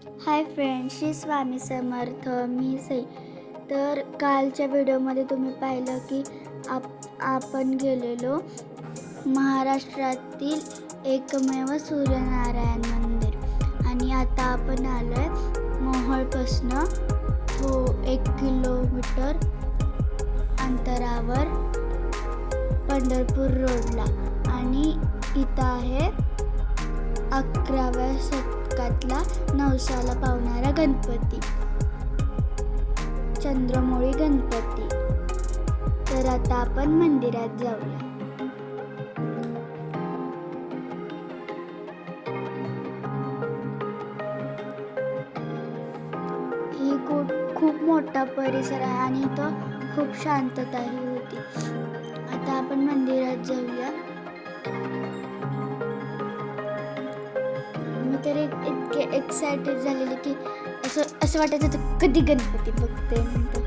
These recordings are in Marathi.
Hi friends, Shri Swami Samarth. मी सई. तर कालच्या व्हिडिओमध्ये तुम्ही पाहिलं की आपण गेलेलो महाराष्ट्रातील एकमेव सूर्यनारायण मंदिर. आणि आता आपण आलो आहे मोहोळपासनं 1 किलोमीटर अंतरावर पंढरपूर रोडला. आणि इथं आहे 11व्या शतकातला नवसाला पावणारा गणपती, चंद्रमौळी गणपती. तर आता आपण मंदिरात जाऊया. ही खूप मोठा परिसर आहे आणि इथं खूप शांतताही होती. आता आपण मंदिरात जाऊया. मी तर इतके एक्सायटेड झालेले की असं वाटायचं होतं कधी गणपती बघते नंतर.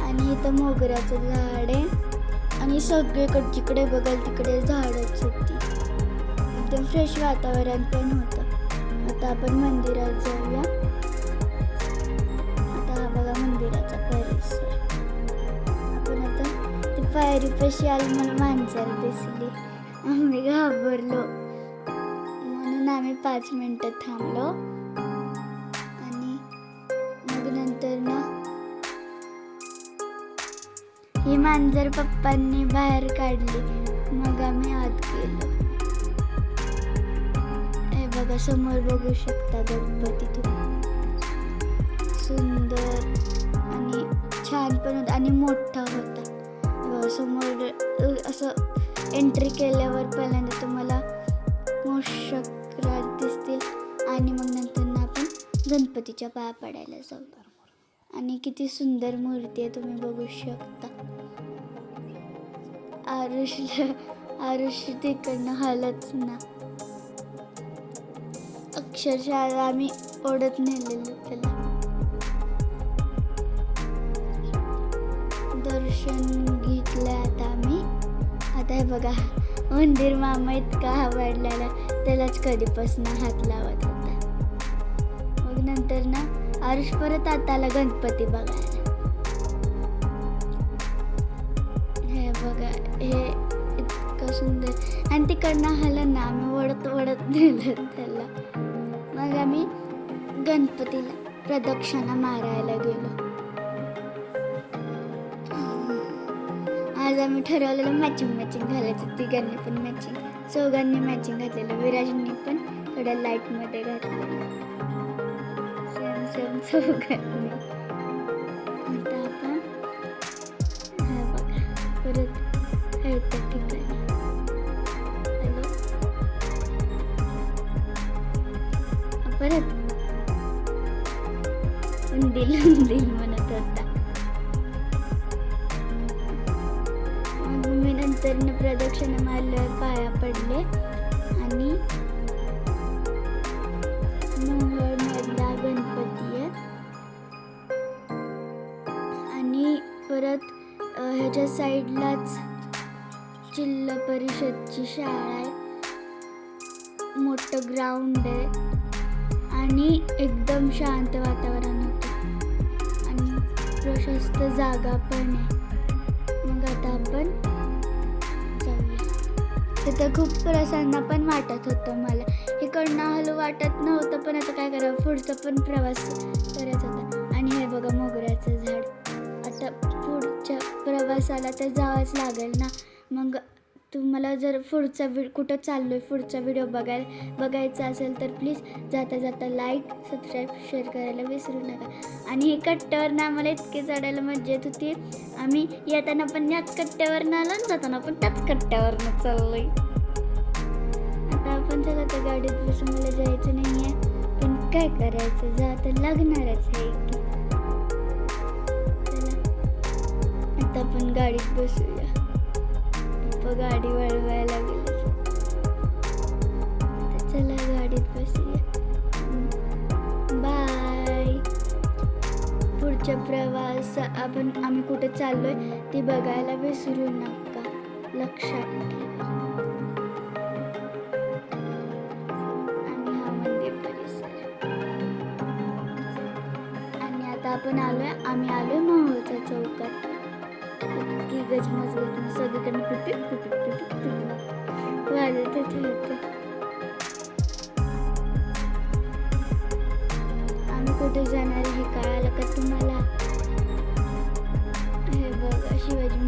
आणि इथं मोगऱ्याचं झाड आहे आणि सगळीकडे जिकडे बघाल तिकडे झाडच होती. एकदम फ्रेश वातावरण पण होतं. आता आपण मंदिरात जाऊया. आता हा बघा मंदिराचा परिसर. आपण आता ते पायरीपाशी आलो, मला मांजर दिसली. आम्ही घाबरलो म्हणून आम्ही 5 मिनिटं थांबलो. आणि मग नंतर ना ही मांजर पप्पांनी बाहेर काढली. मग आम्ही आत गेलो. हे बघा समोर बघू शकता गणपती. सुंदर आणि छान पण होता आणि मोठा होता. समोर असं एंट्री केल्यावर पहिल्यांदा तुम्हाला मोषकरा दिसतील आणि मग नंतर ना आपण गणपतीच्या पाया पडायला जाऊ. आणि किती सुंदर मूर्ती आहे, तुम्ही बघू शकता. आरुष तिकडनं हलत ना. अक्षरशः आम्ही ओढत नेलेलो त्याला. दर्शन घेतलं आता आम्ही. आता हे बघा मंदिर मामा इतका आवडलेला, त्यालाच कधीपासून हात लावत होता. मग नंतर ना आरुष परत आता आला गणपती बघायला. हे बघा हे इतकं सुंदर. आणि तिकडनं हलं ना, आम्ही वडत नेलं त्याला. मग आम्ही गणपतीला प्रदक्षिणा मारायला गेलो. आज आम्ही ठरवलेलं मॅचिंग घालायचं. तिघांनी पण मॅचिंग, चौघांनी मॅचिंग घातलेलं. विराजनी पण थोड्या लाईटमध्ये घातलेलं. सेम चौघांनी. आता आपण हा बघा परत हळत्या ठिकाणी. हॅलो परत उंदील म्हणत होता. नंतर प्रदक्षिणा मारल्यावर पाया पडले आणि मोहोळमधला गणपती आहे. आणि परत ह्याच्या साईडलाच जिल्हा परिषदची शाळा आहे. मोठं ग्राउंड आहे आणि एकदम शांत वातावरण होतं आणि प्रशस्त जागा पण आहे. मग आता आपण तिथं खूप प्रसन्न पण वाटत होतं मला. इकडनं हलू वाटत नव्हतं, पण आता काय करावं, पुढचा पण प्रवास करत होता. आणि हे बघा मोगऱ्याचं झाड. आता पुढच्या प्रवासाला तर जावंच लागेल ना. मग तुम्हाला जर कुठं चाललो आहे पुढचा व्हिडिओ बघायचा असेल तर प्लीज जाता लाईक, सबस्क्राईब, शेअर करायला विसरू नका. आणि हे कट्ट्यावर ना आम्हाला इतके चढायला मजा येत होती. आम्ही येताना पण याच कट्ट्यावरनं आलो आणि जाताना पण त्याच कट्ट्यावरनं चाललोय. आता आपण चला तर गाडीत बसून, मला जायचं नाही आहे पण काय करायचं, जा तर लागणारच आहे की. चला आता आपण गाडीत बसूया. गाडी वळवायला गेली. चला गाडीत बसूया. बाय. पुढच्या प्रवास आम्ही कुठे चाललोय ते बघायला विसरू नका, लक्षात ठेवा. गजमजगत सगळीकडनं पिपिप पिपिप पिपिप पिपिप वाजत होते. आम्ही कुठे जाणार हे कळालं का तुम्हाला? हे बघा शिवाजी